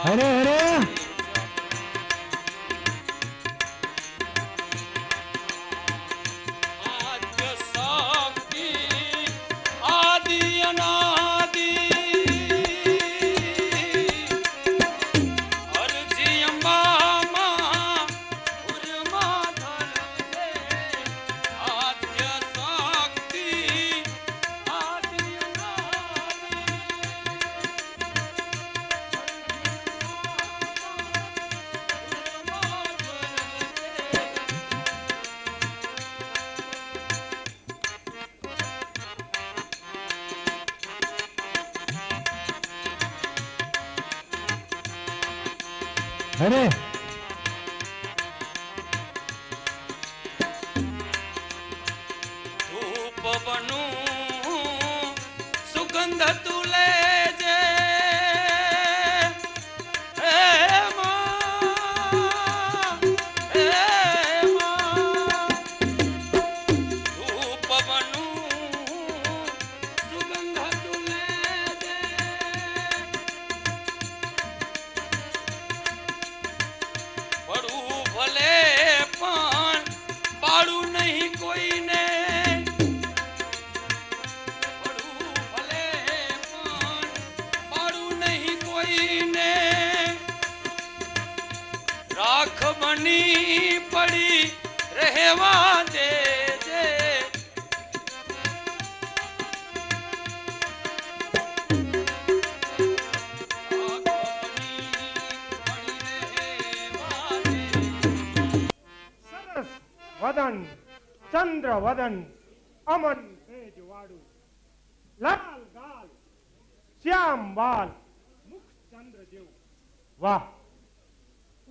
અરે અરે અરે ધૂપ બનું સુગંધ તું લેજે હે માં હે માં ધૂપ બનું સુગંધ તું લેજે પડું ભલે પણ પાડું નહીં કોઈને પડું ભલે પણ પાડું નહીં કોઈને રાખ બની પડી રહેવા દેજે સરસ વદન ચંદ્ર વદન અમન તેજ વાળું લાલ ગાલ શ્યામ બાલ મુખ ચંદ્ર જેવું વાહ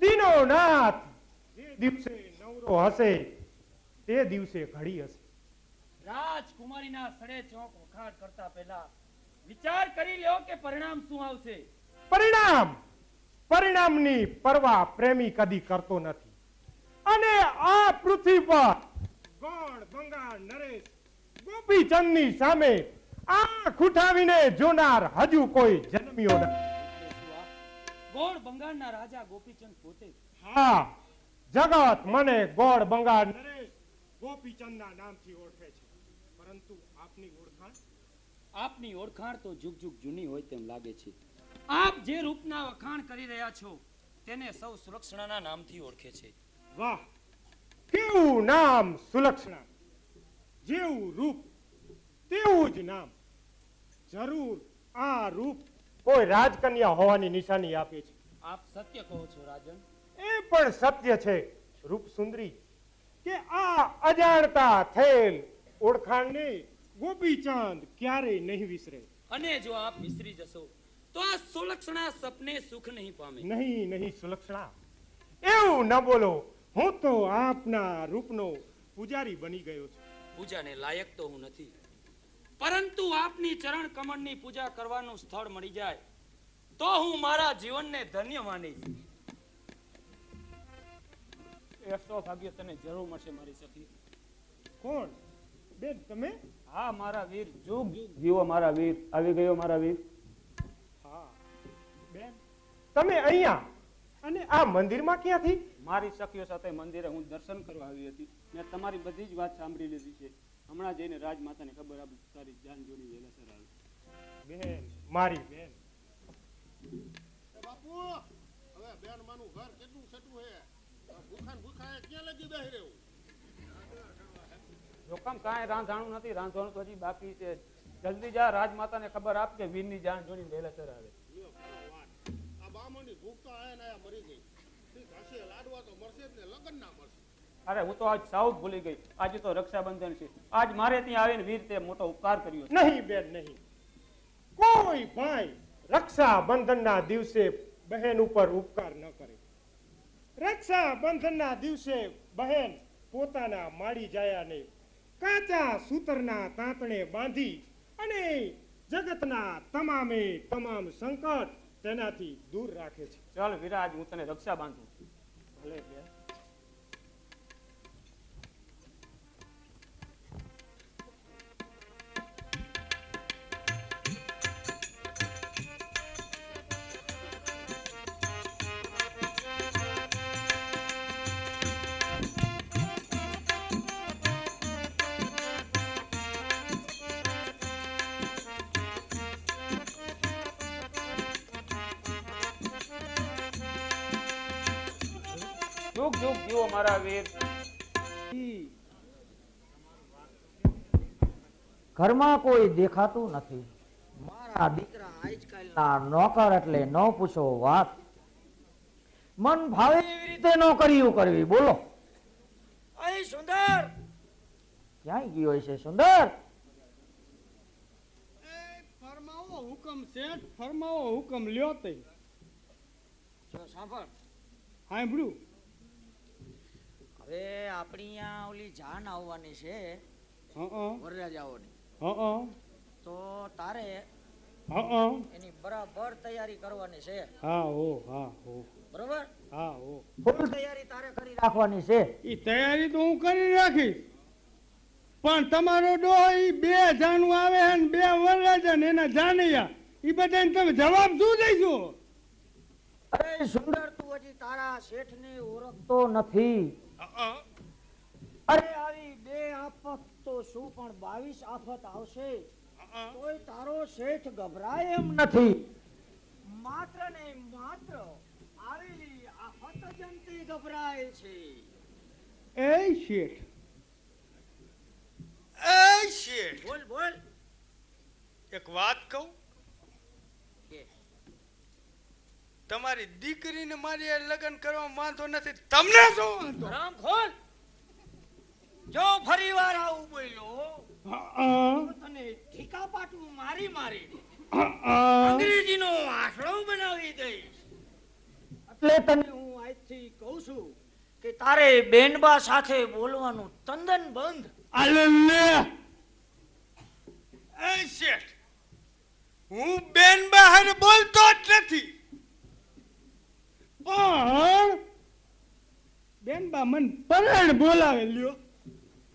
દીનો નાથ જે દિવસે નવરો હશે તે દિવસે ઘડી હશે રાજકુમારીના સડે ચોક વખાણ કરતા પહેલા વિચાર કરી લ્યો કે પરિણામ શું આવશે. પરિણામની પરવા પ્રેમી કદી કરતો નથી અને આ પૃથ્વી પર ગોળ બંગાળ નરેશ ગોપીચંદની સામે આંખ ઉઠાવીને જોનાર હજુ કોઈ જન્મ્યો નથી. ગોળ બંગાળના રાજા ગોપીચંદ પોતે. હા, જગત મને ગોળ બંગાળ નરેશ ગોપીચંદના નામથી ઓળખે છે, પરંતુ આપની ઓળખાણ તો જુગ જુગ જૂની હોય તેમ લાગે છે. આપ જે રૂપના વખાણ કરી રહ્યા છો તેને સૌ સુલક્ષણાના નામથી ઓળખે છે. વાહ, કેવું નામ સુલક્ષણા, જેવું રૂપ તેવું જ નામ. જરૂર આ રૂપ કોઈ રાજકન્યા હોવાની નિશાની આપે છે. આપ સત્ય કહો છો રાજન. એ પણ સત્ય છે રૂપ સુંદરી કે આ અજાણતા થયેલ ઓળખાણને ગોપીચંદ ક્યારેય નહીં વિસરે. અને જો આપ વિસરી જશો તો આ સુલક્ષણા સપને સુખ નહીં પામે. નહીં સુલક્ષણા, એવું ન બોલો. હું તો આપના રૂપનો પૂજારી બની ગયો છું. પૂજાને લાયક તો હું નથી, પરંતુ આપની ચરણ કમળની પૂજા કરવાનું સ્થળ મળી જાય તો હું મારા જીવનને ધન્ય માનીશ. એ સૌભાગ્ય તને જરૂર મળશે મારી સખી. કોણ બેન તમે? હા મારા વીર, જુગ જુગ જીવો મારા વીર. આવી ગયો મારા વીર. હા બેન, તમે અહીંયા અને આ મંદિરમાં ક્યાંથી? મારી સખીઓ સાથે મંદિરે હું દર્શન કરવા આવી હતી. મેં તમારી બધી જ વાત સાંભળી લીધી છે. હમણાં જઈને રાજમાતાને ખબર આપી તારી જાન જોડી વેલાસર આવી. બેન, મારી બેન. બાપુ હવે બેન માનું ઘર કેટલું સેટું હે? ભૂખા ક્યાં લગી બેહી રહ્યું? જોખમ કાંઈ રાંધાણું નથી, રાંધવાનું તો હજી બાકી છે. જલ્દી જા, રાજમાતાને ખબર આપ કે વીરની જાન જોડી વેલાસર આવે. આ બામણની ભૂખ તો આયા ને આયા મરી ગઈ. ઠીક હશે, લાડવા તો મળશે જ ને, લગન ના મળશે. અરે હું તો આજ સાવ જ ભૂલી ગઈ. આજે તો રક્ષાબંધન છે. આજ મારે ત્યાં આવીને વીર તે મોટો ઉપકાર કર્યો. નહીં બેન, નહીં. કોઈ ભાઈ રક્ષાબંધનના દિવસે બહેન ઉપર ઉપકાર ન કરે. રક્ષાબંધનના દિવસે બહેન પોતાના માડી જાયાને કાચા સૂતરના તાંતણે બાંધી અને જગતના તમામે તમામ સંકટ તેનાથી દૂર રાખે છે. ચાલ વિરાજ, હું તને રક્ષા બાંધું. ભલે બેન. જુગ જુગ જીવો મારા વીર. ઘરમાં કોઈ દેખાતું નથી. મારા દીકરા આજકાલના નોકર એટલે ન પૂછો વાત. મન ભાવે એવી રીતે નોકરીઓ કરવી. બોલો અહીં સુંદર ક્યાંય ગયો છે સુંદર? એ ફરમાવો હુકમ શેઠ, ફરમાવો હુકમ લ્યો તે. જો સાંભળ, સાંભળ્યું? હવે આપણી અહીંયા ઓલી જાન આવવાની છે હા વરરાજાઓની, હા તો તારે હા એની બરાબર તૈયારી કરવાની છે. હા હો હા હો બરોબર? હા હો. ફૂલ તૈયારી તારે કરી રાખવાની છે. એ તૈયારી તો હું કરી રાખીશ, પણ તમારો ડોહો ઈ 2 જાનું આવે ને 2 વરરાજા ને એના જાનૈયા, ઈ બધાને તમે જવાબ શું દઈશો? અરે સુંદર, તું હજી તારા શેઠને ઓળખતો નથી. અરે આવી 2 આફત તો શું પણ 22 આફત આવશે તોય તારો શેઠ ગભરાય એમ નથી. માત્ર ને માત્ર આવેલી આફત જનતી ગભરાય છે. એ શેઠ, એ શેઠ, બોલ બોલ. એક વાત કહું? કે તમારી દીકરીને મારી હારે લગ્ન કરવામાં વાંધો નથી, તમને શું વાંધો? રામ ખોલ. જો ફરી વાર આવું બોલ્યો તો તને ઠીકા પાટું મારી મારી અંગ્રેજીનો આખડો બનાવી દઈશ. એટલે તને હું આજથી કહું છું કે તારે બેનબા સાથે બોલવાનું તંદન બંધ. અલે લે, એ શેઠ, હું બેન બહાર બોલતો જ નથી, પણ બેનબા મન પરાણ બોલાવે લ્યો.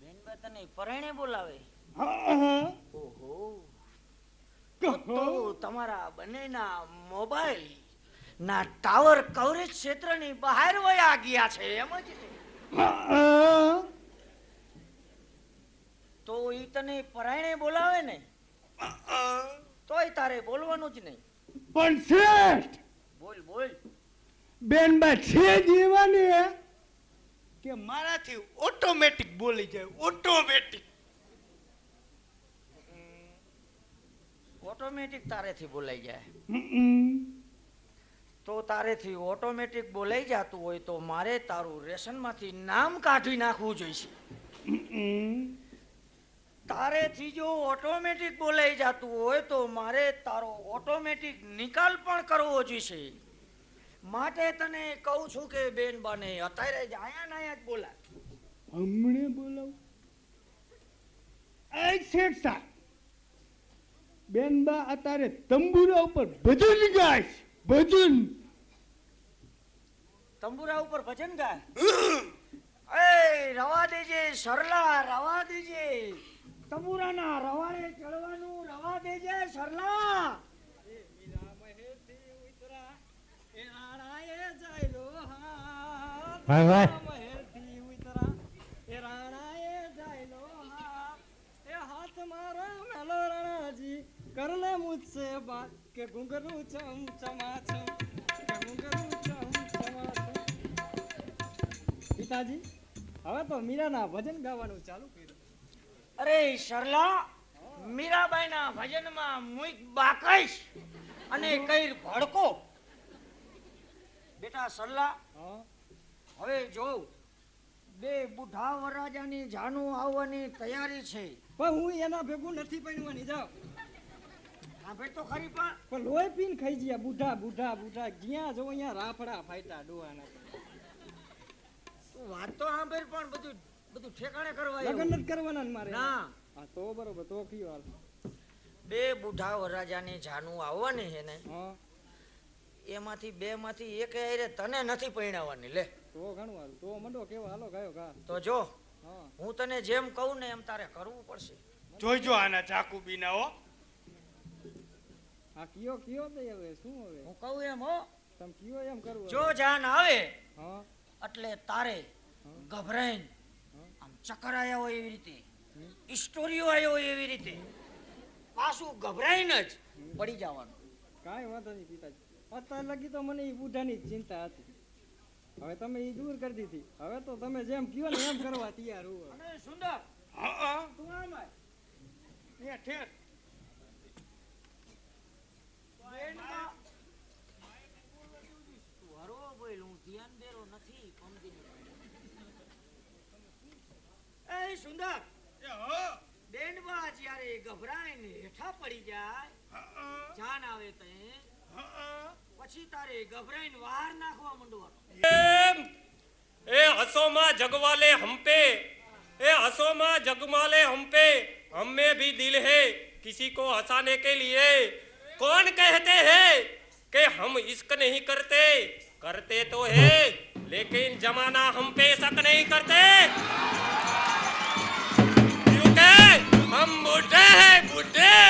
બેનબા તને પરણે બોલાવે? હા ઓહો, કહો. તો તમારા બંનેના મોબાઈલ ના ટાવર કવરેજ ક્ષેત્રની બહાર વયા ગયા છે એમ જ ને? હા. તો ઈ તને પરાયણે બોલાવે ને તોય તારે બોલવાનું જ નહીં. પણ શેઠ, બોલ બોલ. બેનબા છે જીવાની કે મારાથી ઓટોમેટિક બોલી જાય, ઓટોમેટિક. ઓટોમેટિક તારેથી બોલાઈ જાય? તો તારેથી ઓટોમેટિક બોલાઈ જતું હોય તો મારે તારું રેશનમાંથી નામ કાઢી નાખવું જોઈશે. તારેથી જો ઓટોમેટિક બોલાઈ જતું હોય તો મારે તારો ઓટોમેટિક નિકાલ પણ કરવો જોઈશે. માટે તને કહું છું કે બેનબાને અત્યારે જ આયા ને આયા જ બોલા. હમણે બોલાવ? એ શેઠ સાહેબ, બેનબા અત્યારે તંબુરા ઉપર ભજન ગાય છે, ભજન. તંબુરા ઉપર ભજન ગાય? એ રવા દેજે સરલા, રવા દેજે. તંબુરાના રવાડે ચડવાનું રવા દેજે સરલા. ભાઈ ભાઈ, करले मुझसे बात के घुंघरू चमचमाचम के घुंघरू चमचमाचम. પિતાજી, હવે તો મીરાના ભજન ગાવાનું ચાલુ કર્યું. અરે સરલા, મીરાબાઈના ભજનમાં મુઈક બાકઈશ અને કઈર ભડકો. બેટા સરલા, હા, હવે જો 2 બુઢા વરરાજાની જાનું આવવાની તૈયારી છે. પણ હું એના ભેગું નથી પૈણવાની. જાવ. સાંભળ તો ખરી. પણ પણ લોહી પીને ખાઈ ગયા. બુઢા બુઢા બુઢા જ્યાં જો અહીંયા રાફડા ફાટ્યા ડોહાના. તું વાત તો સાંભળ, પણ બધું બધું ઠેકાણે કરવા લગ્ન આવ્યું. નથી કરવાના ને મારે? ના, હા તો બરોબર. તો કયો હાલ? 2 બુઢા વરરાજાની જાનું આવવાની છે ને, હા એમાંથી 2 માંથી એક હારે તને નથી પૈણાવવાની. લે તો ઘણું હાલ. તો મંડો કેવો હાલો ગાયો ઘા. તો જો હા હું તને જેમ કહું ને એમ તારે કરવું પડશે. જોઈજો આના ચાકુ બીના હો. હા કયો કયો તો હવે શું હવે હું કહું એમ હો. તમે કયો એમ કરવું જો જાન આવે હા એટલે તારે ગભરાઈને આમ ચક્કર આવ્યા હોય એવી રીતે, સ્ટોરીઓ આવ્યો હોય એવી રીતે પાછું ગભરાઈને જ પડી જવાનું. કાંઈ વાંધો નહીં પિતાજી. અત્યારે લગી તો મને એ બુઢાની જ ચિંતા હતી. હવે તમે ઈ દૂર કરી દીધી. હવે તો તમે જેમ કયો ને એમ કરવા તૈયાર હો. અને સુંદર હા તું આમ આય. અહીંયા ઠેર બેનમાં તું હરવો બોલ, હું ધ્યાન દેરો નથી સમજી. એ સુંદર એ હો બેન્ડમાં જ્યારે ગભરાઈને હેઠા પડી જાય, જાન આવે તે પછી તારે ગભરાઈને વાર નાખવા માંડવાનું. ए हंसो माँ जगवाले हम पे, ए हंसो माँ जगवाले हम पे, हम में भी दिल है किसी को हंसाने के लिए. कौन कहते हैं कि हम इश्क नहीं करते, करते तो है लेकिन जमाना हम पे शक नहीं करते, क्योंकि हम बूढ़े हैं बूढ़े.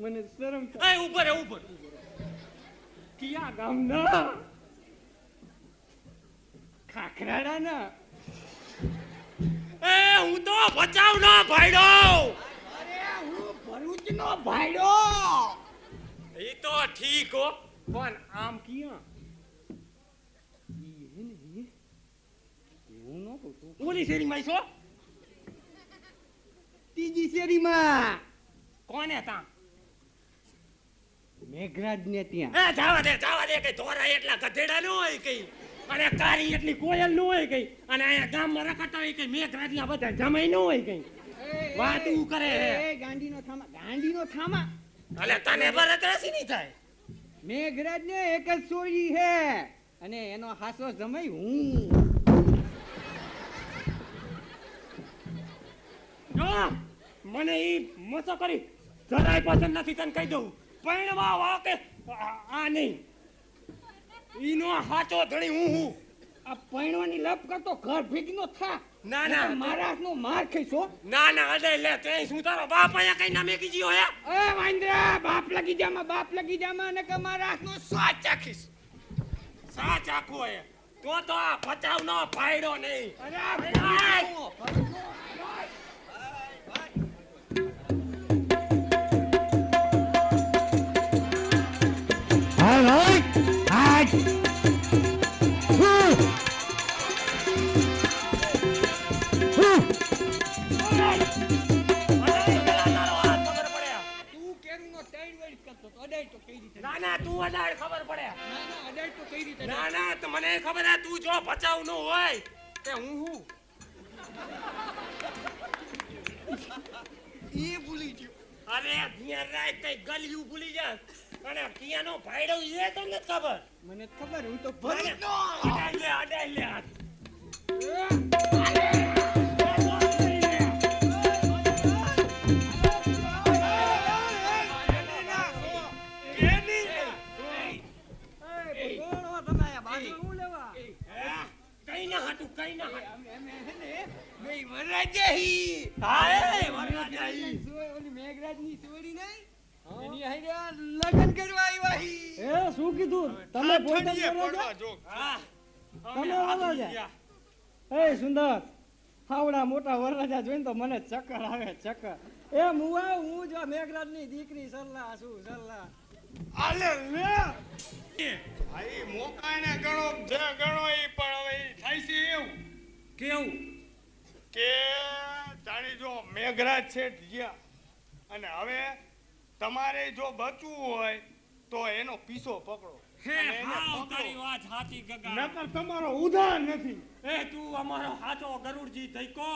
મને શરમ એ ઉપર એ ઉપર કિયા ગામના ખાખરાડા ના. એ હું તો બચાવનો ભાઈડો. અરે હું ભરૂચનો ભાઈડો. એ તો ઠીક હો, પણ આમ કિયા એવું ન કહું. ઓલી શેરીમાં છો? ત્રીજી શેરીમાં કોને તાં? મેઘરાજ ને ત્યાં. એ જાવા દે કઈ ધોરા એટલા ગધેડા ન હોય કઈ, અને કારી એટલી કોયલ ન હોય કઈ, અને અહીંયા ગામમાં રખડતા હોય કઈ મેઘરાજના બધા જમાઈ ન હોય કઈ. વાત તું કરે હે. એ ગાંડીનો થામા. અલે તને બરત રસી નહીં થાય. મેઘરાજ ને એક જ સોરી હે, અને એનો હાસો જમાઈ હું. જો મને ઈ મસો કરી જરાય પસંદ નથી, તને કહી દઉં. પૈણવા વાકે આ નહીં, ઈનો હાચો ધણી હું. આ પૈણવાની લપ કરતો ઘર ભેગનો થા. ના મારા નો માર ખાઈશો. ના અડે લે તે શું તારો બાપ અહીંયા કઈ ના મેકી ગયો હે? એ વાંદરા, બાપ લગી જામાં ને કે મારા નો સાચ ચાખીશ, સાચ આખો હે તો આ બચાવ નો ફાયડો નહીં. ના તું અડાડ ખબર પડે. ના તો મને ખબર હે તું જો બચાવ નો હોય તે હું એ ભૂલી ગયો. અરે ધ્યાન રાખ, કઈ ગલિયું ભૂલી જા. અને કિયાનો ભાઈડો એ તમને ખબર મને જ ખબર હું તો ભરી અડાઈ લે હાથ. કોણ હો તમે આયા બાજુ હું લેવા કઈ ના હાટું કઈ ના હાટું. અમે હે ને મેં વરરાજાહી. હા એ વરરાજાહી. ઓલી મેઘરાજની ચોરી નહીં એની હારે લગન કરવા આવ્યા હી એ શું કીધું તમે પોતે પડવા જો. હા તમે આવા જા એ સુંદર હાવડા મોટા વરરાજા જોઈને તો મને ચક્કર આવે ચક્કર એ મુવા હું જો મેઘરાજની દીકરી સરલા છું સરલા આલે લે ભાઈ મોકાને ગણો જે ગણો ઈ પણ હવે ઈ થાય છે એવું કેવું કે જાણી જો મેઘરાજ છે જ્યાં અને હવે તમારે જો બચવું હોય તો એનો પીછો પકડો હે અને એને હાવ પકડો. તારી વાત સાચી ગગા. નકર તમારો ઉધાર નથી. એ તું અમારો હાચો ગરુડજી ધઈકો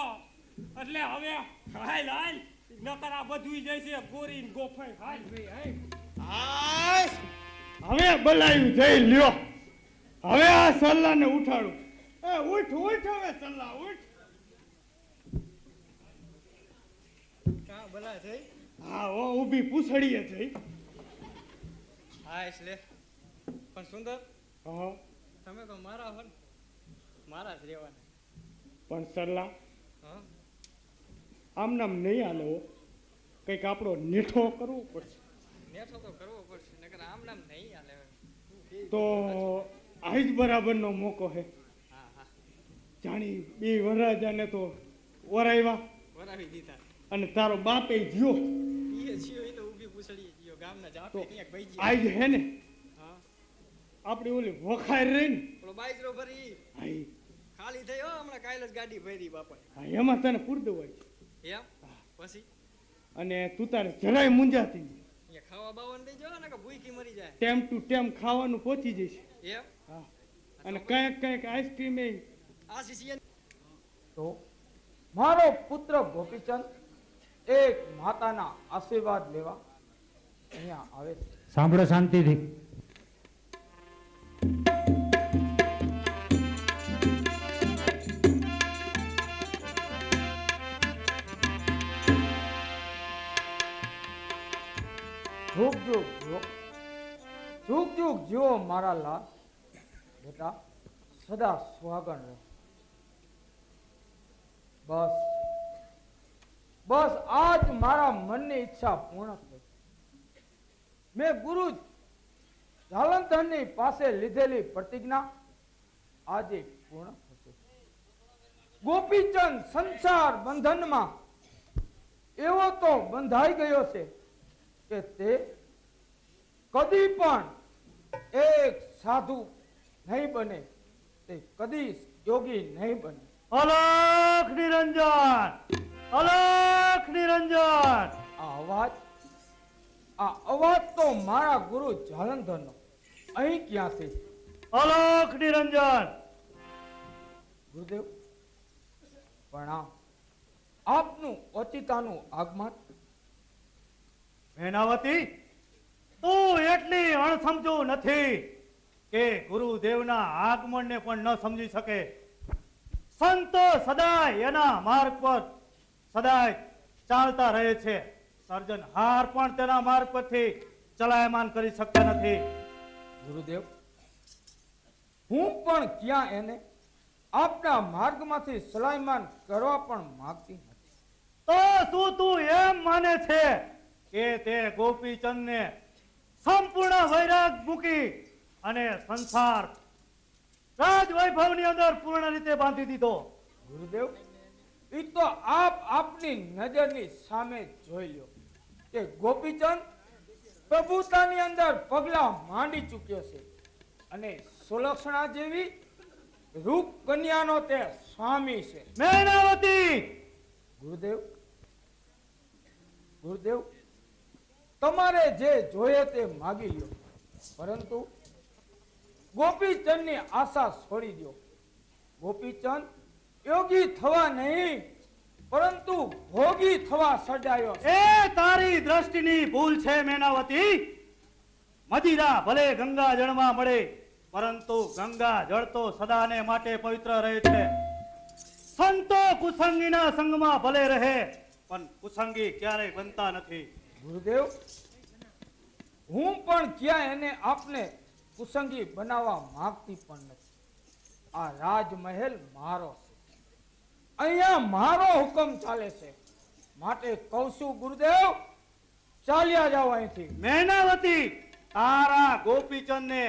એટલે હવે હાલ હાલ નકર આ બધુંય જાય છે ગોરી ને ગોફાઈ હાલ ભાઈ હાલ. હાય હવે બલાયું જઈ લ્યો. હવે આ સલ્લાને ઉઠાડું. એ ઉઠ ઉઠ હવે સલ્લા ઉઠ. કા ભલા થઈ હા ઓ ઊભી પૂછડીએ જઈ. હા એટલે પણ સુંદર હા તમે તો મારા હો ને. મારા જ રહેવાના પણ સલ્લા હા આમ નામ નહીં હાલે હો. કંઈક આપણો નેઠો કરવો પડશે. નેઠો તો કરવો પડશે નકર આમ નામ નહીં હાલે તો આ જ બરાબરનો મોકો હે. હા હા જાણી બે વરરાજાને તો વરાવ્યા વરાવી દીધા અને તારો બાપે જ્યો ઈએ છીએ એ તો ઊભી પૂછડી ગયો ગામના જાપે તો ક્યાંક ભાઈ આજ હે ને હા આપણી ઓલી વખાર રહી ને પેલો બાઈજરો ભરી હા ઈ. ખાલી થઈ હો હમણાં કાલે જ ગાડી ભરી બાપા હા એમાં તને પૂર દેવાય છે એમ પછી અને તું તારે જરાય મૂંઝાતી નહીં. અહીંયા ખાવા બાવાનું દઈ જો ને કે ભૂખી મરી જાય ટેમ ટુ ટેમ ખાવાનું પહોંચી જશે. એમ હા અને કંઈક આઈસ્ક્રીમ એ આ શિશિયા તો મારો પુત્ર ગોપીચંદ એક માતાના આશીર્વાદ લેવા અહીંયા આવે છે. સાંભળો શાંતિથી. જુગ જુગ જીવો જુગ જુગ જીવો મારા લાલ બેટા સદા સુહાગણ રહે. બસ બસ આજ મારા મનની ઈચ્છા પૂર્ણ થઈ. મેં ગુરુ જાલંધરની પાસે લીધેલી પ્રતિજ્ઞા આજે પૂર્ણ થશે. ગોપીચંદ સંસાર બંધનમાં એવો તો બંધાઈ ગયો છે કે તે કદી પણ એક સાધુ નહીં બને, તે કદી યોગી નહીં બને. અલખ નિરંજન, અલખ નિરંજન. આ અવાજ તો મારા ગુરુ જાલંધરનો. અહીં ક્યાંથી? અલખ નિરંજન. ગુરુદેવ પ્રણામ. આપનું ઓચિતાનું આગમન. મેનાવતી, તું એટલી અણસમજુ નથી કે ગુરુદેવના આગમનને પણ ન સમજી શકે. સંતો સદાય એના માર્ગ પર સદાય ચાલતા રહે છે. સર્જનહાર પણ તેના માર્ગ પરથી ચલાયમાન કરી શકતા નથી. ગુરુદેવ હું પણ ક્યાં એને આપના માર્ગમાંથી સલાયમાન કરવા પણ માંગતી નથી. તો શું તું એમ માને છે કે તે ગોપીચંદને સંપૂર્ણ વૈરાગ મૂકી અને સંસાર રાજ વૈભવની અંદર પૂર્ણ રીતે બાંધી દીધો? ગુરુદેવ એ તો આપની નજરની સામે જોઈ લ્યો કે ગોપીચંદ પ્રભુતાની અંદર પગલા માંડી ચૂક્યો છે અને સુલક્ષણા જેવી રૂપ કન્યાનો તે સ્વામી છે. મેનાવતી, ગુરુદેવ ગુરુદેવ તમારે જે જોઈએ તે માગી લ્યો, પરંતુ ગોપીચંદની આશા છોડી દો. ગોપીચંદ યોગી થવા નહીં પરંતુ ભોગી થવા સર્જાયો છે. એ તારી દ્રષ્ટિની ભૂલ છે મેનાવતી. મદિરા ભલે ગંગા જળમાં મળે, પરંતુ ગંગા જળ તો સદાને માટે પવિત્ર રહે છે. સંતો કુસંગીના સંગમાં ભલે રહે, પણ કુસંગી ક્યારેય બનતા નથી. ગુરુદેવ, હું પણ ક્યાં એને આપને કુસંગી બનાવવા માંગતી પણ નથી. આ રાજમહેલ મારો છે, અહીંયા મારો હુકમ ચાલે છે, માટે કહું છું ગુરુદેવ, ચાલ્યા જાઓ અહીંથી. મૈનાવતી, તારા ગોપીચંદને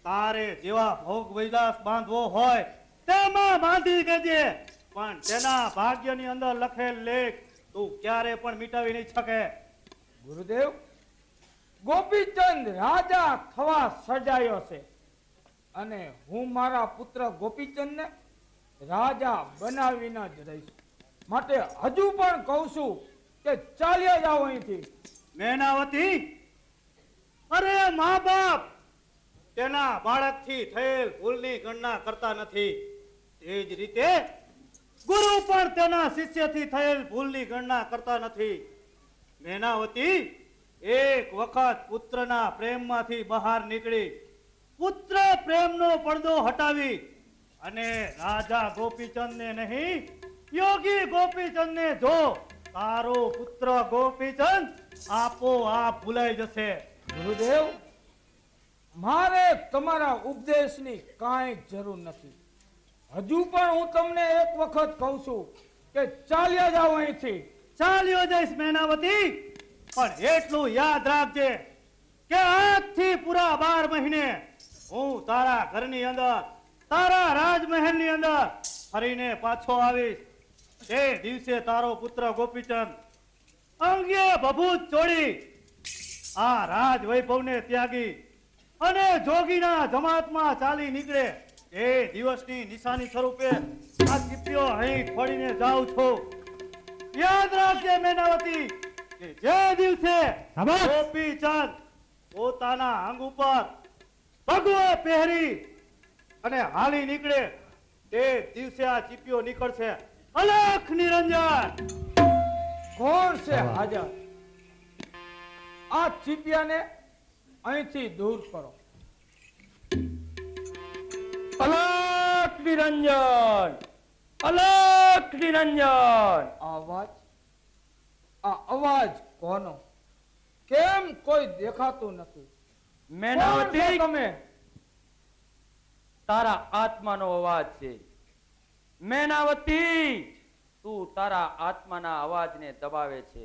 તારે જેવા ભોગ વિલાસ બાંધવો હોય તેમાં બાંધી દેજે, પણ તેના ભાગ્યની અંદર લખેલ લેખ તું ક્યારે પણ મિટાવી નહીં શકે. ગુરુદેવ, ગોપીચંદ રાજા થવા સર્જાયો છે, અને હું મારા પુત્ર ગોપીચંદને રાજા બનાવીને જ રહીશ. માટે હજુ પણ કહું છું કે ચાલ્યા જાઓ અહીંથી. મૈનાવતી, અરે મા બાપ તેના બાળકથી થયેલ ભૂલની ગણના કરતા નથી, તે જ રીતે ગુરુ પણ તેના શિષ્યથી થયેલ ભૂલની ગણના કરતા નથી. મૈનાવતી, એક વખત પુત્રના પ્રેમમાંથી બહાર નીકળી પુત્ર પ્રેમનો પડદો હટાવી અને રાજા ગોપીચંદને નહીં, યોગી ગોપીચંદને જો, તારો પુત્ર ગોપીચંદ આપોઆપ ભૂલાઈ જશે. ગુરુદેવ, મારે તમારા ઉપદેશની કાંઈ જરૂર નથી. હજુ પણ હું તમને એક વખત કહું છું કે ચાલ્યા જાઓ અહીંથી. ચાલ્યો જઈશ મૈનાવતી, પણ એટલું યાદ રાખજે કે આજથી પૂરા 12 મહિને હું તારા ઘરની અંદર, તારા રાજમહેલની અંદર ફરીને પાછો આવીશ. તે દિવસે તારો પુત્ર ગોપીચંદ અંગે ભભૂત ચોડી આ રાજ વૈભવને ત્યાગી અને જોગીના જમાતમાં ચાલી નીકળે, એ દિવસની નિશાની સ્વરૂપે આ ચીપિયો અહીં ફોડીને જાઉં છું. યાદ રાખજે મૈનાવતી કે જે દિવસે ગોપીચંદ પોતાના અંગ ઉપર ભગવો પહેરી અને હાલી નીકળે, તે દિવસે આ ચીપિયો નીકળશે. અલખ નિરંજન! કોણ છે હાજર? આ ચીપિયાને અહીંથી દૂર કરો. અલખ નિરંજન, અલખ નિરંજન. અવાજ, આ અવાજ કોનો? કેમ કોઈ દેખાતું નથી? કોણ છો મૈનાવતી, તમે? તારા આત્માનો અવાજ છે. મૈનાવતી, તું તારા આત્માના અવાજને દબાવે છે.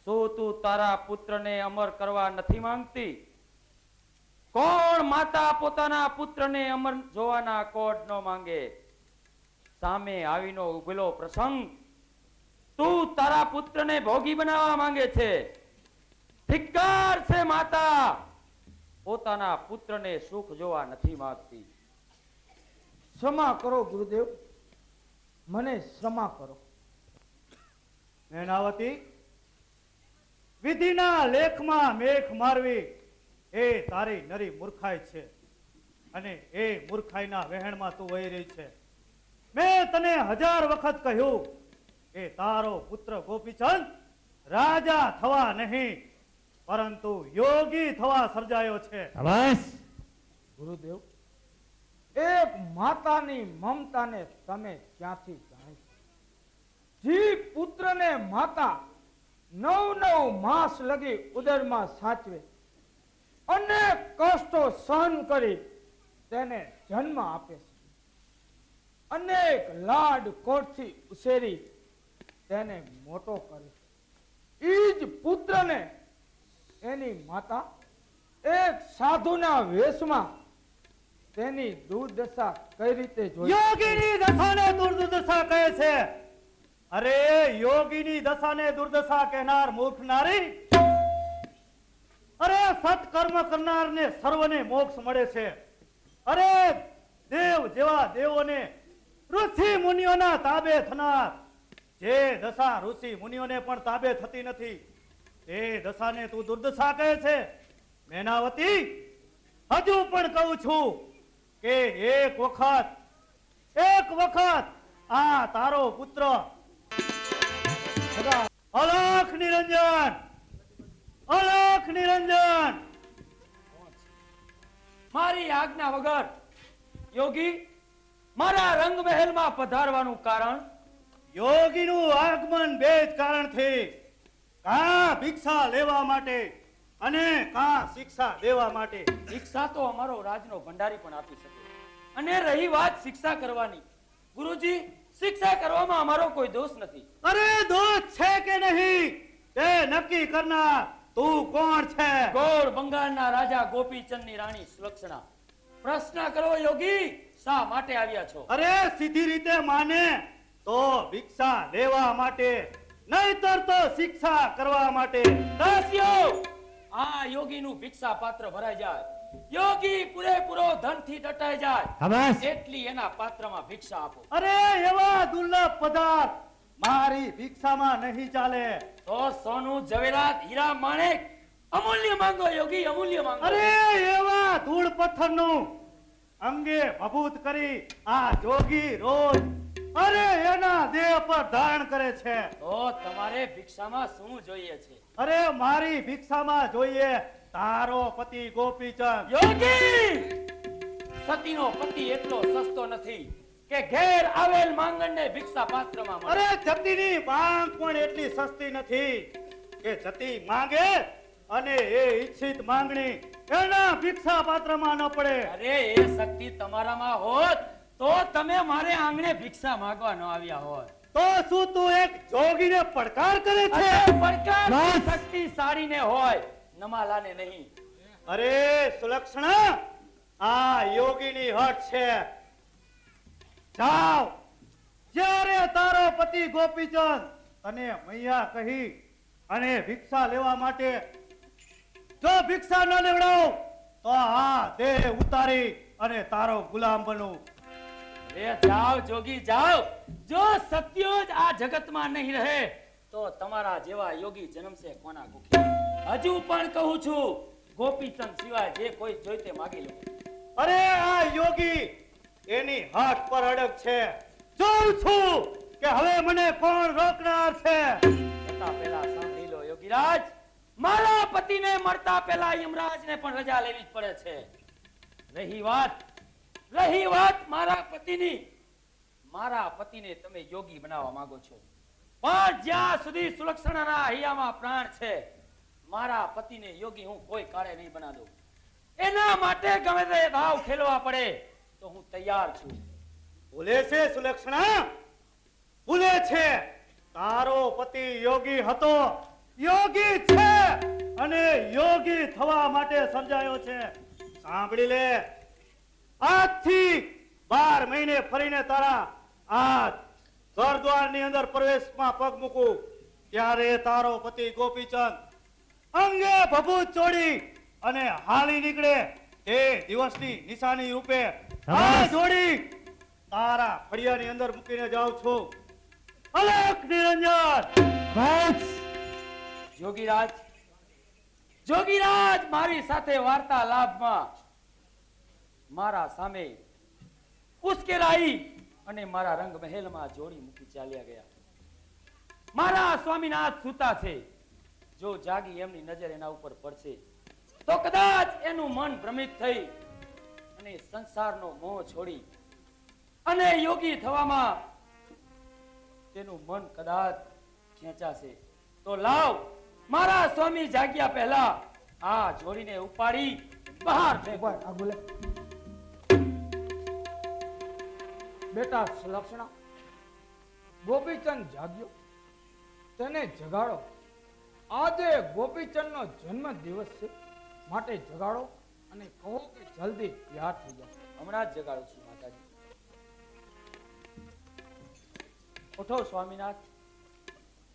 શું તું તારા પુત્રને અમર કરવા નથી માંગતી? કોણ માતા પોતાના પુત્રને અમર જોવાના કોડ ન માંગે? સામે આવીનો ઉભેલો પ્રસંગ તું તારા પુત્રને ભોગી બનાવવા માંગે છે. ધિક્કાર છે માતા, પોતાના પુત્રને સુખ જોવા નથી માંગતી. ક્ષમા કરો ગુરુદેવ, મને ક્ષમા કરો. મૈનાવતી, વિધિના લેખમાં મેખ મારવી એ તારી નરી મૂર્ખાઈ છે, અને એ મૂર્ખાઈના વહેણમાં તું વહી રહી છે. મેં તને 1000 વખત કહ્યું કે તારો પુત્ર ગોપીચંદ રાજા થવા નહીં, પરંતુ યોગી થવા સર્જાયો છે. ગુરુદેવ, એક માતાની મમતાને તમે ક્યાંથી જાણી? જી પુત્રને માતા 9 માસ લગી ઉદરમાં સાચવે, અનેક કષ્ટો સહન કરી તેને જન્મ આપે છે, અનેક લાડ કોટથી ઉછેરી તેને મોટો કરે છે. ઈ જ પુત્રને એની માતા એક સાધુના વેશમાં તેની દુર્દશા કઈ રીતે જોઈ? યોગીની દશાને દુર્દશા કહે છે. અરે યોગીની દશાને દુર્દશા કહેનાર મૂર્ખ નારી! અરે સત્કર્મ કરનારને સર્વને મોક્ષ મળે છે. અરે દેવ જેવા દેવોને, ઋષિ મુનિઓના તાબે થનાર જે દશા ઋષિ મુનિઓને પણ તાબે થતી નથી, એ દશાને તું દુર્દશા કહે છે. મૈનાવતી, હજુ પણ કહું છું કે એક વખત આ તારો પુત્ર અલખ નિરંજન, અલખ નિરંજન મારી આજ્ઞા વગર યોગી મારા રંગ મહેલમાં પધારવાનું કારણ? યોગીનું આગમન બે જ કારણથી, કાં ભિક્ષા લેવા માટે અને કાં શિક્ષા દેવા માટે. શિક્ષા તો અમારો રાજનો ભંડારી પણ આપી શકે. અને રહી વાત શિક્ષા કરવાની, ગુરુજી શિક્ષા કરવામાં અમારો કોઈ દોષ નથી. અરે દોષ છે કે નહીં તે નક્કી કરનાર તું કોણ છે? ગોળ બંગાળના રાજા ગોપીચંદની રાણી સુલક્ષણા. પ્રશ્ન કરો યોગી, શા માટે આવ્યા છો? અરે સીધી રીતે માને તો ભિક્ષા લેવા માટે, નહીતર તો શિક્ષા કરવા માટે. દાસ્યો, આ યોગીનું ભિક્ષા પાત્ર ભરાઈ જાય, યોગી પૂરેપૂરો ધનથી દટાઈ જાય, એટલી એના પાત્રમાં ભિક્ષા આપો. અરે એવા દુર્લભ પદાર્થ મારી ભિક્ષામાં નહીં ચાલે. તો સોનું જવેરાત હીરા માણેક અમૂલ્ય માંગો યોગી, અમૂલ્ય માંગો. અરે એવા ધૂળ પથ્થરનું અંગે ભભૂત કરી આ જોગી રોજ અરે એના દેહ પર ધારણ કરે છે. તો તમારે ભિક્ષામાં શું જોઈએ છે? અરે મારી ભિક્ષામાં જોઈએ તારો પતિ ગોપીચંદ. યોગી, સતીનો પતિ એટલો સસ્તો નથી કે ઘેર આવેલ માંગણને ભિક્ષા પાત્રમાં મળે. અરે જતીની માંગ પણ એટલી સસ્તી નથી કે જતી માંગે અને એ ઈચ્છિત માંગણી એના ભિક્ષા પાત્રમાં ન પડે. અરે એ શક્તિ તમારામાં હોત તો તમે મારે આંગણે ભિક્ષા માંગવા ન આવ્યા હોત. તો શું તું એક જોગીને પડકાર કરે છે? પડકાર શક્તિ સાડીને હોય, નમાલાને નહીં. અરે સુલક્ષણા, આ યોગીની હટ છે. જાવ, જ્યારે તારો પતિ ગોપીચંદ તને મૈયા કહી અને ભિક્ષા લેવા માટે જો ભિક્ષા ન લેવડાવ તો આ દેહ ઉતારી અને તારો ગુલામ બનું. એ જાઓ જોગી જાઓ, જો સત્યો જ આ જગતમાં નહીં રહે તો તમારા જેવા યોગી જન્મશે કોના કુખે. હજુ પણ કહું છું, ગોપીચંદ સિવાય જે કોઈ જોઈતે માગી લો. અરે આ યોગી એની હાથ પર અડગ છે. જોઉં છું કે હવે મને કોણ રોકનાર છે. છતાં પહેલા સાંભળી લો યોગીરાજ, મારા પતિને મળતા પહેલા યમરાજને પણ રજા લેવી જ પડે છે. રહી વાત મારા પતિની, મારા પતિને તમે યોગી બનાવવા માંગો છો, પણ જ્યાં સુધી સુલક્ષણાના હૈયામાં પ્રાણ છે, મારા પતિને યોગી હું કોઈ કાળે નહીં બના દઉં. એના માટે ગમે તે દાવ ખેલવા પડે તો હું તૈયાર છું. ભૂલે છે સુલક્ષણા, ભૂલે છે. તારો પતિ યોગી હતો, યોગી છે અને યોગી થવા માટે સર્જાયો છે. સાંભળી લે, આજથી 12 મહિને ફરીને તારા આ ઘર દ્વારની અંદર પ્રવેશમાં પગ મૂકું ત્યારે તારો પતિ ગોપીચંદ અંગે ભભૂત ચોડી અને હાલી નીકળે એ દિવસની નિશાની રૂપે આ જોડી તારા ફળિયાની અંદર મૂકીને જાઉં છું. અલખ નિરંજન. જોગીરાજ મારી સાથે વાર્તાલાપમાં મારા સામે ઉશ્કેરાઈ અને મારા રંગ મહેલમાં જોડી મૂકી ચાલ્યા ગયા. મારા સ્વામીનાથ સૂતા છે, જો જાગી એમની નજર એના ઉપર પડશે તો કદાચ એનું મન ભ્રમિત થઈ અને સંસારનો મોહ છોડી અને યોગી થવામાં તેનું મન કદાચ ખેંચાશે. તો લાવ, મારા સ્વામી જાગ્યા પહેલા આ જોડીને ઉપાડી બહાર ફેંકો. બેટા સુલક્ષણા, ગોપીચંદ જાગ્યો, તેને જગાડો. આજે ગોપીચંદનો જન્મ દિવસ છે, માટે જગાડો અને કહો કે જલ્દી તૈયાર થઈ જાઓ. હમણાં જ જગાડું છું માતાજી. ઉઠો સ્વામીનાથ,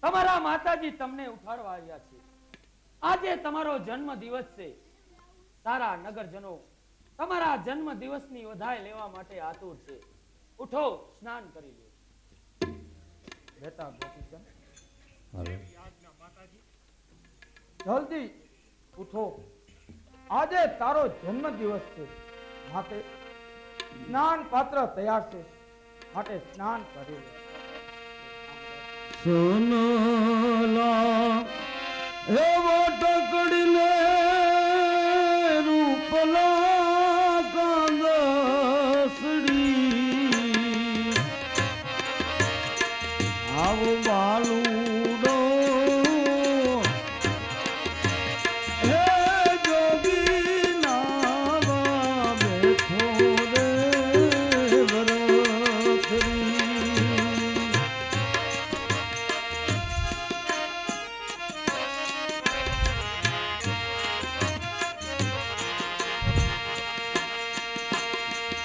તમારા માતાજી તમને ઉઠાડવા આવ્યા છે. આજે તમારો જન્મ દિવસ છે. સારા નગરજનો તમારા જન્મ દિવસની વધાઈ લેવા માટે આતુર છે. ઉઠો, સ્નાન કરી લો. બેટા ગોપીચંદ, જલ્દી ઉઠો. આજે તારો જન્મ દિવસ છે, માટે સ્નાન પાત્ર તૈયાર છે, માટે સ્નાન કરી લે. સોનલા એવો ટકડીને રૂપલા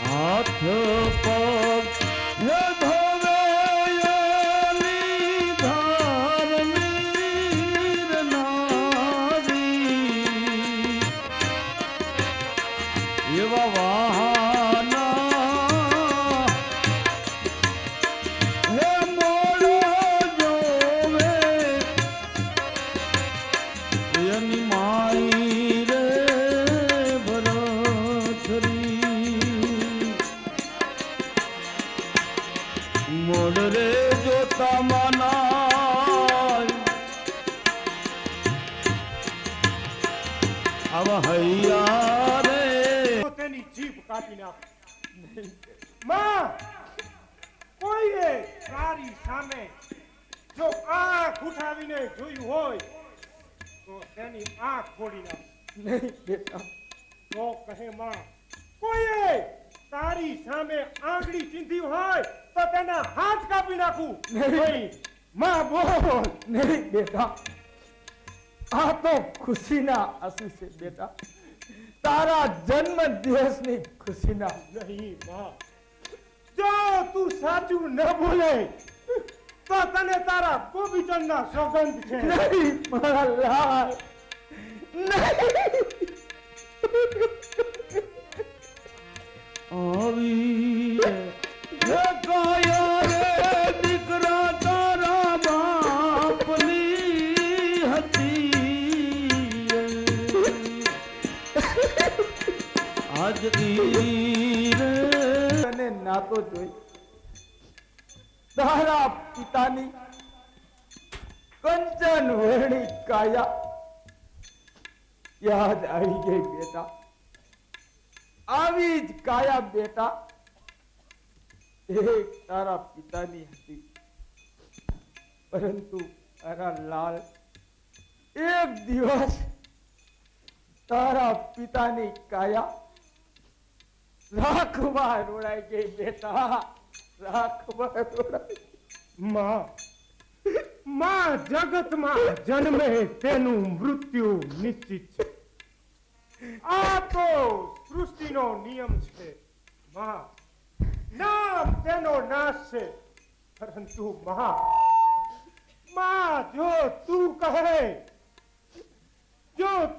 હાથ પગ હે ધોવે એલી ધાર્મિક નારી એવા વાહના હે મોડો જોવે એની માઈ રે ભરથરી મોડ રે જોતા મનાય આવા હૈયા રે તો તેની જીભ કાપી નાખ. માં, કોઈએ તારી સામે જો આંખ ઉઠાવીને જોયું હોય તો તેની આંખ ફોડી નાખ. નહીં બેટા, તો કહે માં, કોઈએ તારી સામે આંગળી ચીંધી હોય તો તેના હાથ કાપી નાખું. નહીં માં, બોલ. નહીં બેટા, આ તો ખુશીના આંસુ છે બેટા, તારા જન્મ દિવસની ખુશીના. નહીં માં, જો તું સાચું ન બોલે તો તને તારા ગોપીચંદના સોગંદ છે. નહીં મારા લાલ, આવી હે કાયા રે દીકરા તારા બાપની હતી આજ ઈ રે તને નાતો જોઈ તારા પિતાની કંચન વર્ણી કાયા યાદ આવી ગઈ બેટા. આવી જ કાયા બેટા એક તારા પિતાની હતી, પરંતુ તારા લાલ એક દિવસ તારા પિતાની કાયા રાખમાં રોડાઈ ગઈ બેટા, રાખમાં રોડાઈ. માં જગતમાં જન્મે તેનું મૃત્યુ નિશ્ચિત છે. આ તો સૃષ્ટિનો નિયમ છે. માં, નામ તેનો નાશ છે, પરંતુ માં જો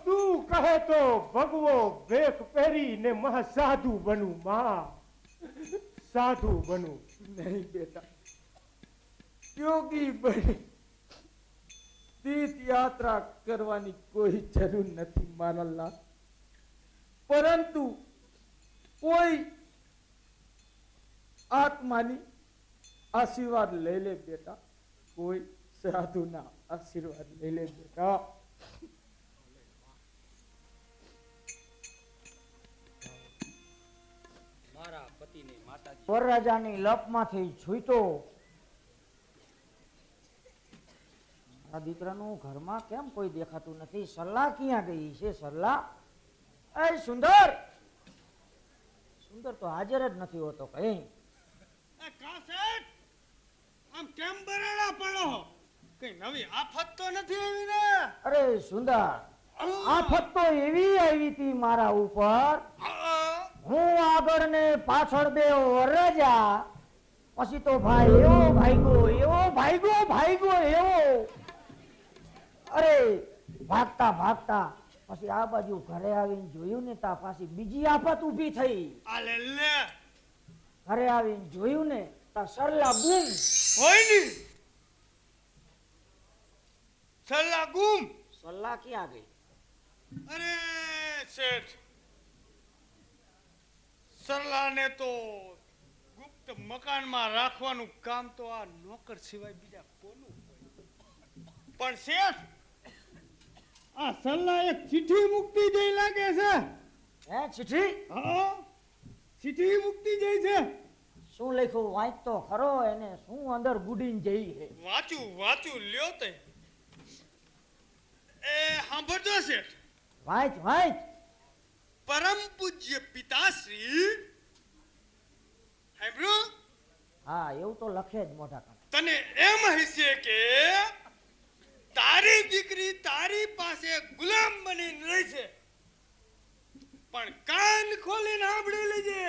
તું કહે તો ભગવો વેખ પહેરીને સાધુ બનું. માં, સાધુ બનું. નહીં બેટા, યોગી બની તીર્થ યાત્રા કરવાની કોઈ જરૂર નથી મારા લાલ, પરંતુ કોઈ આત્માની આશીર્વાદ લઈ લે બેટા, કોઈ સાધુના આશીર્વાદ લઈ લે બેટા. મારા પતિને માતાજી વરરાજાની લપમાંથી છૂટો. મારા દીકરાનું ઘરમાં કેમ કોઈ દેખાતું નથી? સરલા ક્યાં ગઈ છે? સરલા, એ સુંદર, સુંદર તો હાજર જ નથી હોતો કઈ. કાસેટ આમ કેમ બરાડા પડો? કઈ નવી આફત તો નથી આવી ને? અરે સુંદર, આફત તો એવી આવી હતી મારા ઉપર, હું આગળ ને પાછળ બે વરરાજા, પછી તો ભાઈ એવો ભાગ્યો એવો. અરે ભાગતા ભાગતા પછી આ બાજુ ઘરે આવીને જોયું ને તા પાછી બીજી આફત ઊભી થઈ. આલે લે ઘરે આવીને જોયું ને તા સરલા ગુમ. હોય ની સલ્લા ગુમ. સરલા ક્યાં ગઈ? અરે શેઠ, સરલાને તો ગુપ્ત મકાનમાં રાખવાનું કામ તો આ નોકર સિવાય બીજા કોનું હોય? પણ શેઠ, આ સરલા એક ચિઠ્ઠી મુકતી જઈ લાગે છે. હે ચિઠ્ઠી? હા, ચિઠ્ઠી મુકતી જઈ છે. શું લખ્યું? વાંચ તો ખરો, એને શું અંદર ગુડીને જઈ છે? વાંચું લ્યો તે. એ સાંભળજો શેઠ. વાંચ. પરમ પૂજ્ય પિતાશ્રી, સાંભળ્યું? હા, એવું તો લખે જ મોઢા કાઢે. તને એમ હશે કે તારી દીકરી તારી પાસે ગુલામ બનીને રહી છે, પણ કાન ખોલીને સાંભળી લેજે.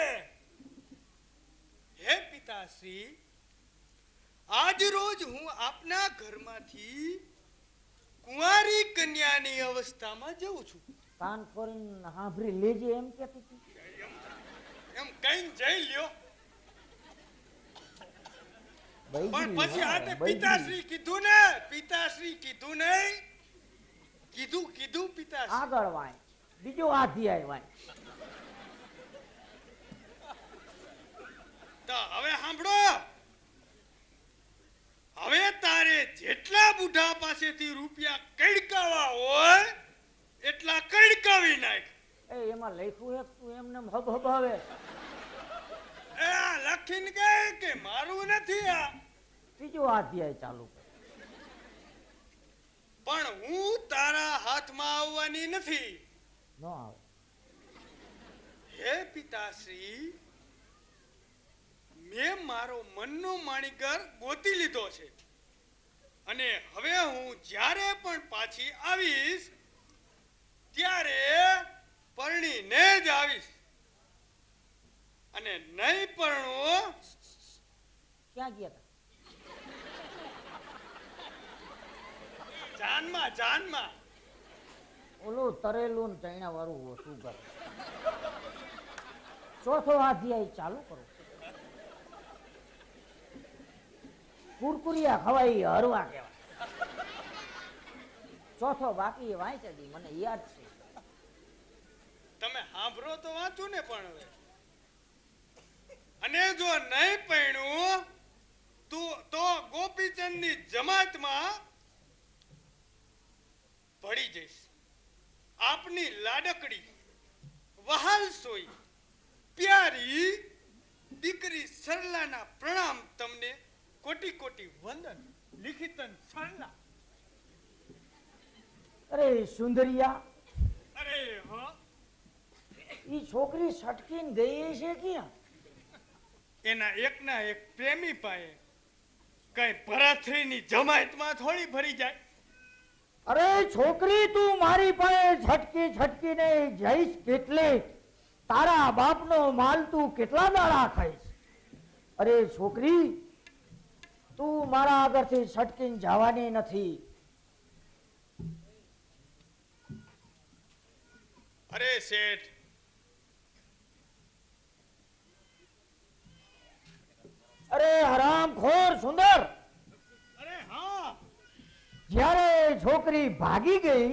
પિતાશ્રી, આજ રોજ હું આપના ઘરમાંથી કુંવારી કન્યાની અવસ્થામાં જઉં છું. કાન ફોરીને સાંભળી લેજે એમ કહેતી હતી. એમ કઈ જઈ લ્યો. પણ બૈરી, પછી હા, આને બૈરી. પિતાશ્રી કીધું ને, પિતાશ્રી કીધું નહીં. કીધું પિતાશ્રી. આગળ વાય બીજો અધ્યાય વાય. તો હવે સાંભળો. હવે તારે જેટલા બુઢા પાસેથી રૂપિયા કડકાવા હોય એટલા કડકાવી નાખ. એ એમાં લખ્યું હે તું એમને હબ હબાવે. એ આ લખીને કહે કે મારું નથી આ, ત્રીજો અધ્યાય ચાલુ કર. પણ હું તારા હાથમાં આવવાની નથી. ન આવે. હે પિતાશ્રી, મેં મારો મનનો માણીકર ગોતી લીધો છે અને હવે હું જ્યારે પણ પાછી આવીશ ત્યારે પરણીને જ આવીશ. અને નહીં પરણો ક્યાં ગયા હતા? જાનમાં. ઓલું તરેલું ને ચૈણા વાળું શું કરે? ચોથો અધ્યાય ચાલુ કરો. કુરકુરિયા ખવાય હરવા કહેવાય. ચોથો બાકી વાંચે દી મને યાદ છે. તમે સાંભળો તો વાંચું ને. પણ હવે અને જો નહીં પરણ્યું તો ગોપીચંદની જમાતમાં ભળી જઈશ. આપની લાડકડી વહાલ સોઈ પ્યારી દીકરી સરલાના પ્રણામ તમને. કોટી કોટી વંદન. લિખિતન સરલા. અરે સુંદરિયા, અરે હા, ઈ છોકરી સટકીને ગઈ છે ક્યાં? એના એકના એક પ્રેમી પાએ. કઈ ભરાથરીની જમાતમાં થોડી ભરી જાય. અરે છોકરી, તું મારી પાસે છટકી છટકીને જઈશ કેટલે? તારા બાપનો માલ તું કેટલા દાડા ખાઈશ? અરે છોકરી, તું મારા આગળથી છટકીને જવાની નથી. અરે શેઠ, અરે હરામખોર સુંદર, અરે હા, જ્યારે છોકરી ભાગી ગઈ,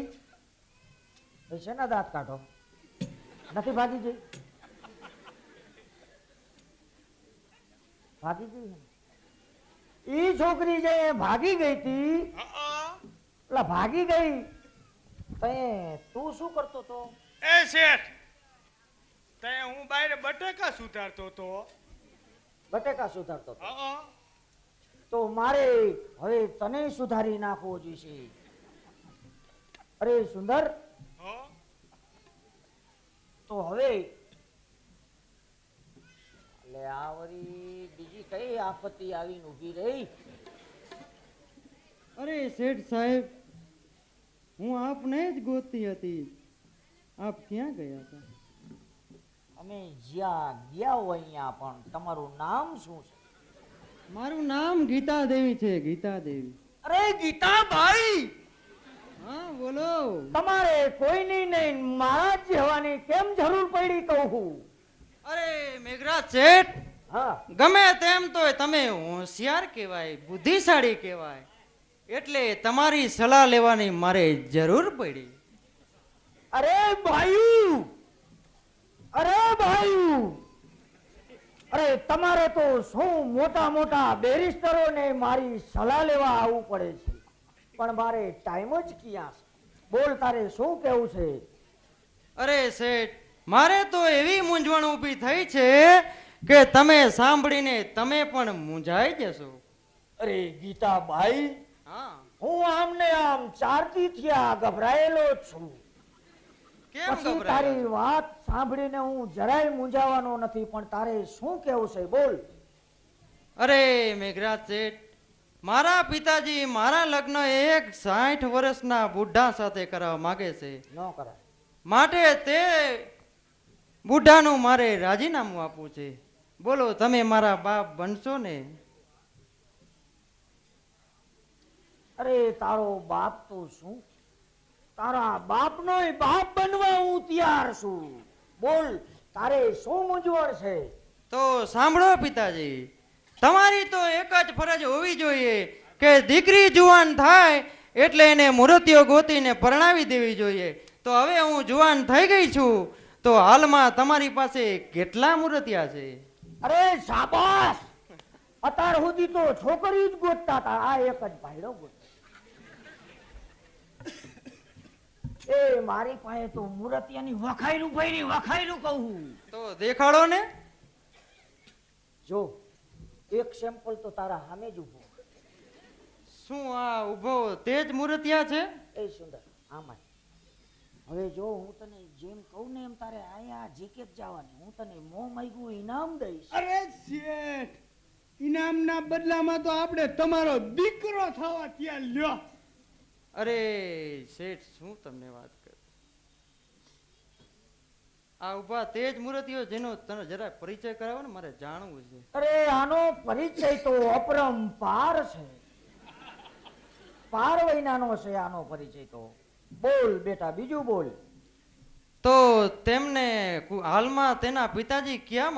એ શેના દાંત કાઢો? નથી ભાગી ગઈ? ભાગી ગઈ ને? ઈ છોકરી જે ભાગી ગઈ હતી, એટલે ભાગી ગઈ તે તું શું કરતો તો? એ શેઠ, તે હું બહાર બટેકા સુધારતો તો. બટેકા સુધારતો તો? હા, તો મારે હવે તને સુધારી નાખવો જોઈશે. અરે સુંદર, હા, તો હવે એટલે આ વળી બીજી કઈ આપત્તિ આવીને ઊભી રહી? અરે શેઠ સાહેબ, હું આપને જ ગોતતી હતી. આપ ક્યાં ગયા હતા? અમે જ્યાં ગયા હોય અહીંયા, પણ તમારું નામ શું છે? મારું નામ ગીતા દેવી છે. ગીતા દેવી. અરે ગીતાભાઈ, હા બોલો. તમારે કોઈની નહીં મારા જ જવાની કેમ જરૂર પડી કહું? અરે મેઘરાજ શેઠ, હા, ગમે તેમ તોય તમે હોશિયાર કહેવાય, બુદ્ધિશાળી કહેવાય, એટલે તમારી સલાહ લેવાની મારે જરૂર પડી. અરે ભાઈ, અરે ભાઈ, અરે તમારે તો શું મોટા મોટા બેરિસ્ટરોને મારી સલાહ લેવા આવવું પડે છે, પણ મારે ટાઈમ જ ક્યાં છે? બોલ, તારે શું કેવું છે? અરે શેઠ, મારે તો એવી મૂંઝવણ ઊભી થઈ છે કે તમે સાંભળીને તમે પણ મૂંઝાઈ જશો. અરે ગીતાભાઈ, હા, હું આમને આમ ચારથી થયા ગભરાયેલો જ છું. કેમ પછી ગભરાયા? તારી વાત સાંભળીને હું જરાય મૂંઝાવાનો નથી, પણ તારે શું કેવું છે? બોલ. અરે મેઘરાજ શેઠ, મારા પિતાજી મારા લગ્ન એક 60 વર્ષના બુઢા સાથે કરવા માંગે છે. ન કરાય. માટે તે બુઢાનું મારે રાજીનામું આપવું છે. બોલો તમે મારા બાપ બનશો ને? અરે તારો બાપ તો શું, તારા બાપનોય બાપ બનવા હું તૈયાર છું. બોલ તારે શું મૂંઝવણ છે? તો સાંભળો પિતાજી, તમારી તો એક જ ફરજ હોવી જોઈએ કે દીકરી જુવાન થાય એટલે એને મૂર્તિઓ ગોતીને પરણાવી દેવી જોઈએ. તો હવે હું જુવાન થઈ ગઈ છું, તો હાલમાં તમારી પાસે કેટલા મૂર્તિયા છે? અરે શાબાશ, અત્યાર સુધી તો છોકરી જ ગોતતા હતા, આ એક જ ભાઈડો ગોત. એ મારી પાસે તો મૂર્તિયાની વખાઈલું ભરી વખાઈલું કહું. તો દેખાડો ને. જો એક સેમ્પલ તો તારા સામે જ ઉભો. શું આ ઉભો તે જ મૂર્તિયા છે? એ સુંદર આમાં હવે જો હું તને જેમ કહું ને એમ તારે આયા જીકે જ જવાની. હું તને મોં માગ્યું ઇનામ દઈશ. અરે શેઠ, ઇનામના બદલામાં તો આપણે તમારો દીકરો થવા ત્યાં લ્યો. અરે શેઠ, શું તમને વાત કરું, આ ઉભા તે જ મૂર્તિઓ જેનો તને જરા પરિચય કરાવો ને, મારે જાણવું છે. અરે આનો પરિચય તો અપરંપાર છે, પાર વૈનાનો છે આનો પરિચય તો. બોલ બેટા બીજું બોલ. તો તેમને હાલમાં તેના પિતાજી ક્યાં